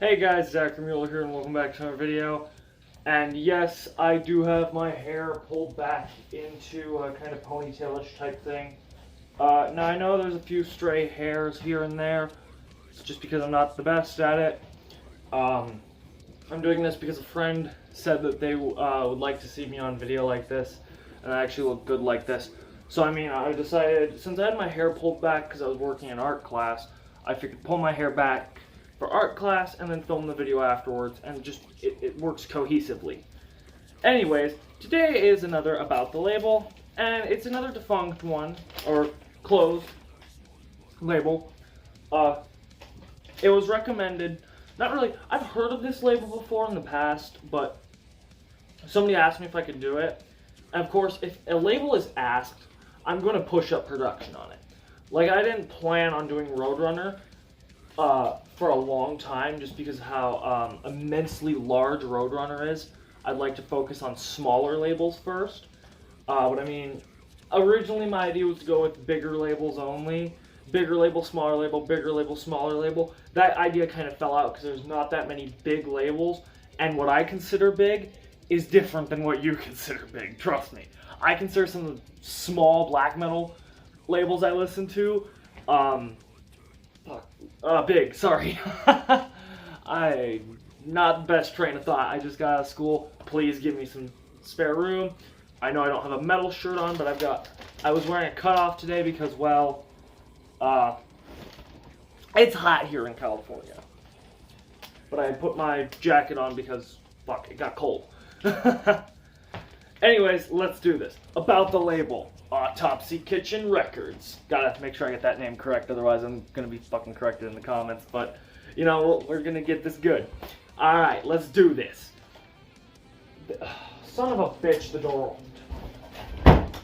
Hey guys, Zach Mueller here, and welcome back to another video. And yes, I do have my hair pulled back into a kind of ponytailish type thing. Now I know there's a few stray hairs here and there. It's just because I'm not the best at it. I'm doing this because a friend said that they would like to see me on video like this, and I actually look good like this. So I decided, since I had my hair pulled back because I was working in art class, I figured pull my hair back for art class and then film the video afterwards, and just it works cohesively. Anyways, today is another About the Label, and it's another defunct one, or closed label. It was recommended, not really, I've heard of this label before in the past, but somebody asked me if I could do it. And of course, if a label is asked, I'm going to push up production on it. Like, I didn't plan on doing Roadrunner for a long time, just because of how immensely large Roadrunner is. I'd like to focus on smaller labels first. But I mean, originally my idea was to go with bigger labels only. Bigger label, smaller label, bigger label, smaller label. That idea kind of fell out because there's not that many big labels, and what I consider big is different than what you consider big, trust me. I consider some of the small black metal labels I listen to, big, sorry. Not the best train of thought. I just got out of school. Please give me some spare room. I know I don't have a metal shirt on, but I was wearing a cutoff today because, well, it's hot here in California. But I put my jacket on because, fuck, it got cold. Anyways, let's do this. About the label. Autopsy Kitchen Records. Gotta make sure I get that name correct, otherwise I'm gonna be fucking corrected in the comments, but, you know, we're gonna get this good. Alright, let's do this. Son of a bitch, the door opened.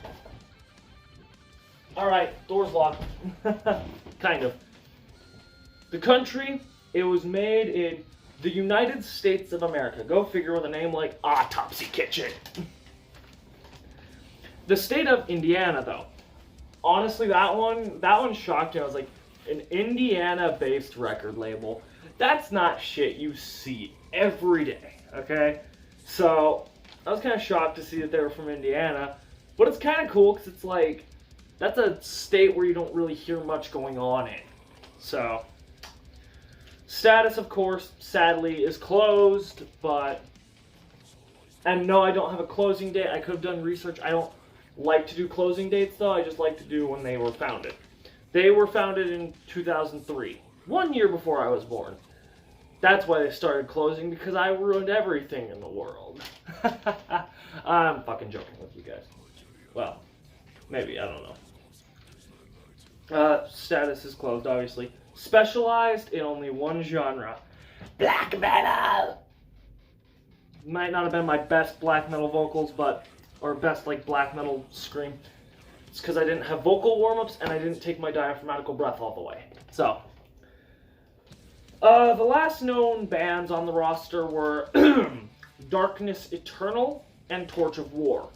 Alright, door's locked. Kind of. The country, it was made in the United States of America. Go figure, with a name like Autopsy Kitchen. The state of Indiana, though. Honestly, that one shocked me. I was like, an Indiana-based record label. That's not shit you see every day, okay? So, I was kind of shocked to see that they were from Indiana. But it's kind of cool, because it's like, that's a state where you don't really hear much going on in. So, status, of course, sadly, is closed, but... And no, I don't have a closing date. I could have done research. I don't like to do closing dates, though. I just like to do when they were founded. They were founded in 2003, 1 year before I was born. That's why they started closing, because I ruined everything in the world. I'm fucking joking with you guys. Well, maybe, I don't know. Status is closed, obviously. Specialized in only one genre. Black metal! Might not have been my best black metal vocals, but... or best, like, black metal scream. It's because I didn't have vocal warm-ups, and I didn't take my diaphragmatical breath all the way. So... the last known bands on the roster were Darkness Eternal and Torch of War.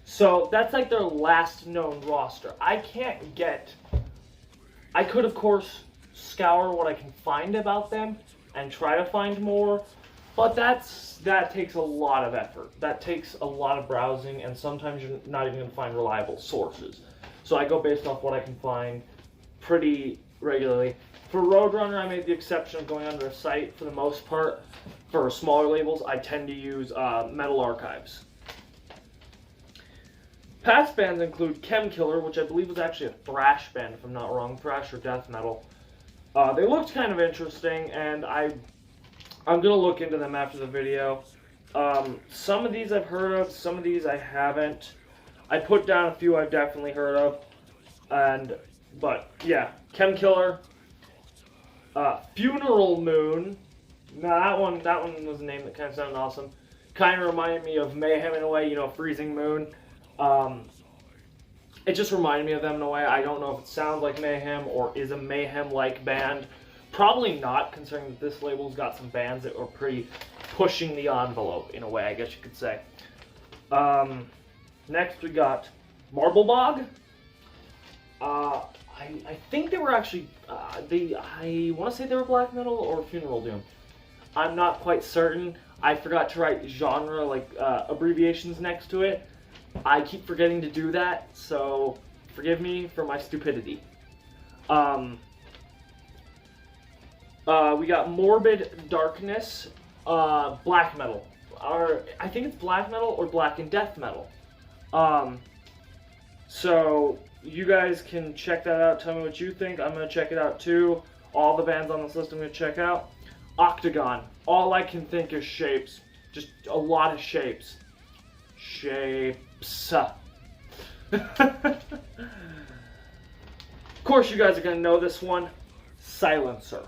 So, that's like their last known roster. I could, of course, scour what I can find about them and try to find more, but that takes a lot of effort. That takes a lot of browsing, and sometimes you're not even going to find reliable sources. So I go based off what I can find pretty regularly. For Roadrunner, I made the exception of going onto their site for the most part. For smaller labels, I tend to use Metal Archives. Past bands include Chemkiller, which I believe was actually a thrash band, if I'm not wrong, thrash or death metal. They looked kind of interesting, and I'm going to look into them after the video. Some of these I've heard of, some of these I haven't. I put down a few I've definitely heard of, but yeah, Chemkiller. Funeral Moon. Now that one was a name that kind of sounded awesome. Kind of reminded me of Mayhem in a way, you know, Freezing Moon. It just reminded me of them in a way. I don't know if it sounds like Mayhem or is a Mayhem-like band. Probably not, considering that this label's got some bands that were pretty pushing the envelope in a way, I guess you could say. Next we got Marble Bog. I think they were actually, I want to say they were black metal or Funeral Doom. I'm not quite certain. I forgot to write genre, like, abbreviations next to it. I keep forgetting to do that, so forgive me for my stupidity. We got Morbid Darkness, black metal. Or, I think it's black metal or black and death metal. So, you guys can check that out, tell me what you think. I'm going to check it out too. All the bands on this list I'm going to check out. Octagon. All I can think is shapes. Just a lot of shapes. Shapes. Of course, you guys are going to know this one. Silencer.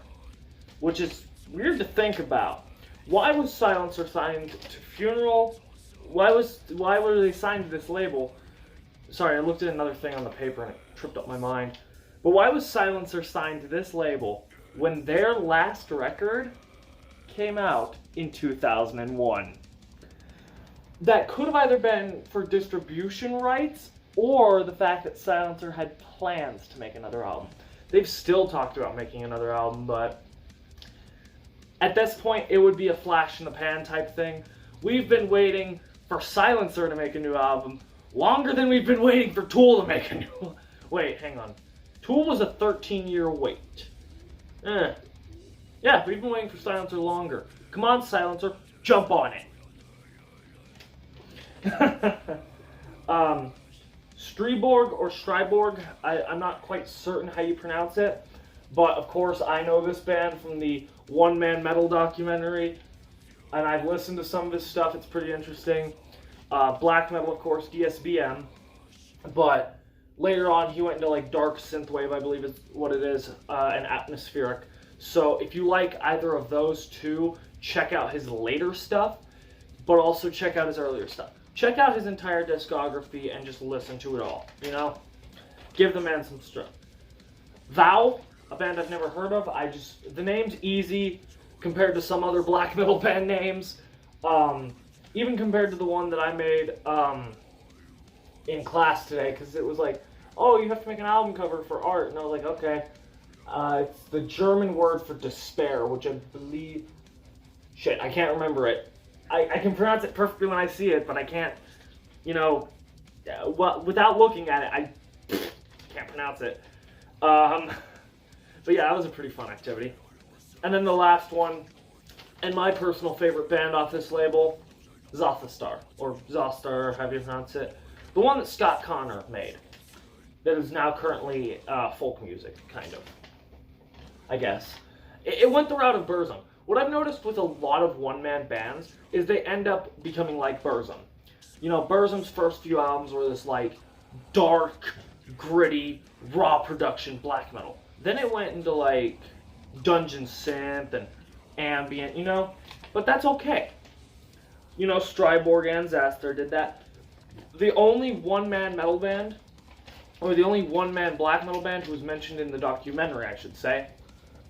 Which is weird to think about. Why was Silencer signed to Funeral? Why were they signed to this label? Sorry, I looked at another thing on the paper and it tripped up my mind. But why was Silencer signed to this label when their last record came out in 2001? That could have either been for distribution rights or the fact that Silencer had plans to make another album. They've still talked about making another album, but at this point it would be a flash in the pan type thing. We've been waiting for Silencer to make a new album longer than we've been waiting for Tool to make a new... Wait, hang on. Tool was a 13-year wait. Yeah, we've been waiting for Silencer longer. Come on, Silencer, jump on it. Striborg or Striborg, I'm not quite certain how you pronounce it, but of course I know this band from the One Man Metal documentary, and I've listened to some of his stuff. It's pretty interesting. Black metal, of course, DSBM, but later on he went into like dark synthwave, I believe is what it is, and atmospheric. So if you like either of those two, check out his later stuff, but also check out his earlier stuff. Check out his entire discography and just listen to it all, you know? Give the man some strength. Vow, a band I've never heard of. The name's easy compared to some other black metal band names. Even compared to the one that I made in class today, because it was like, oh, you have to make an album cover for art. And I was like, okay. It's the German word for despair, which I believe... Shit, I can't remember it. I can pronounce it perfectly when I see it, but I can't, you know, without looking at it, I can't pronounce it. But yeah, that was a pretty fun activity. And then the last one, and my personal favorite band off this label, Zothastar, or Zostar, however you pronounce it. The one that Scott Connor made, that is now currently folk music, kind of, I guess. It went the route of Burzum. What I've noticed with a lot of one-man bands is they end up becoming like Burzum. You know, Burzum's first few albums were this, like, dark, gritty, raw production black metal. Then it went into, like, dungeon synth and ambient, you know? But that's okay. You know, Striborg and Zaster did that. The only one-man metal band, or the only one-man black metal band who was mentioned in the documentary, I should say,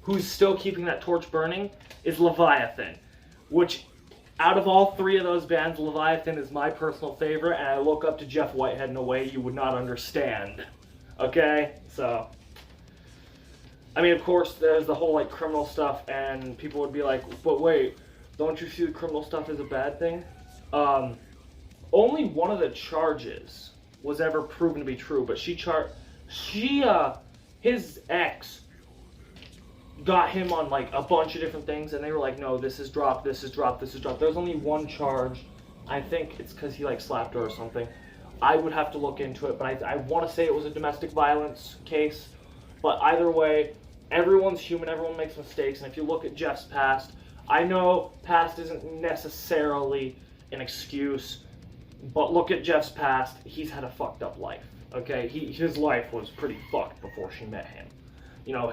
who's still keeping that torch burning, is Leviathan, which, out of all three of those bands, Leviathan is my personal favorite, and I look up to Jeff Whitehead in a way you would not understand. Okay? So, I mean, of course, there's the whole, like, criminal stuff, and people would be like, but wait, don't you see the criminal stuff as a bad thing? Only one of the charges was ever proven to be true, but his ex got him on, like, a bunch of different things, and they were like, no, this is dropped, this is dropped, this is dropped. There's only one charge. I think it's because he, like, slapped her or something. I would have to look into it, but I want to say it was a domestic violence case. But either way, everyone's human, everyone makes mistakes, and if you look at Jeff's past, I know past isn't necessarily an excuse, but look at Jeff's past, he's had a fucked up life, okay? His life was pretty fucked before she met him. You know,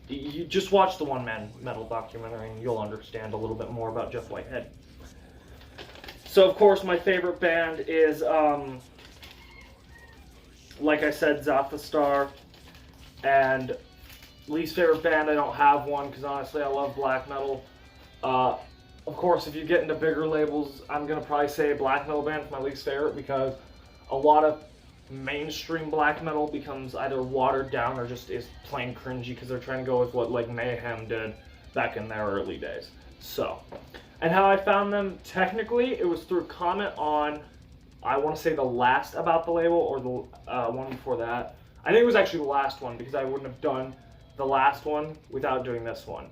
you just watch the One Man Metal documentary and you'll understand a little bit more about Jeff Whitehead. So, of course, my favorite band is, like I said, Zothastar. And least favorite band, I don't have one because honestly I love black metal. Of course, if you get into bigger labels, I'm going to probably say black metal band is my least favorite because a lot of mainstream black metal becomes either watered down or just is plain cringy because they're trying to go with what, like, Mayhem did. back in their early days. So, and how I found them, technically, it was through comment on, I want to say the last About the Label, or the one before that. I think it was actually the last one, because I wouldn't have done the last one without doing this one.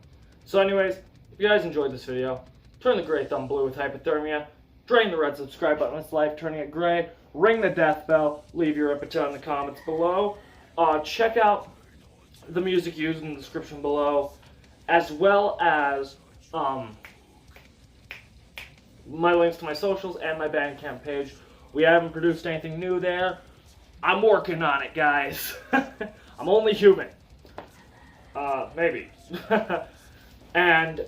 So anyways, if you guys enjoyed this video, turn the gray thumb blue with hypothermia, drain the red subscribe button with life, turning it gray, ring the death bell, leave your epithet in the comments below. Check out the music used in the description below, as well as my links to my socials and my Bandcamp page. We haven't produced anything new there. I'm working on it, guys. I'm only human. Maybe. And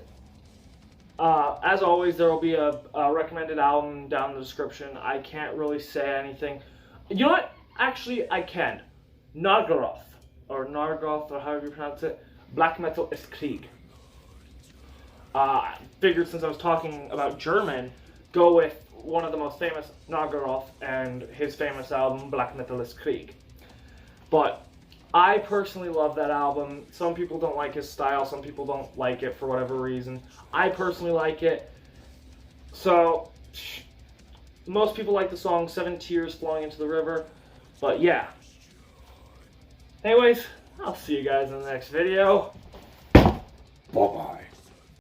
as always, there will be a recommended album down in the description. I can't really say anything. You know what? Actually, I can. NARGAROTH, or however you pronounce it. Black metal is kreig. Figured since I was talking about German, go with one of the most famous, NARGAROTH, and his famous album, Black Metal is Kreig. But I personally love that album. Some people don't like his style, some people don't like it for whatever reason. I personally like it. So, most people like the song 7 Tears Flowing into the River. But yeah. Anyways, I'll see you guys in the next video. Bye-bye.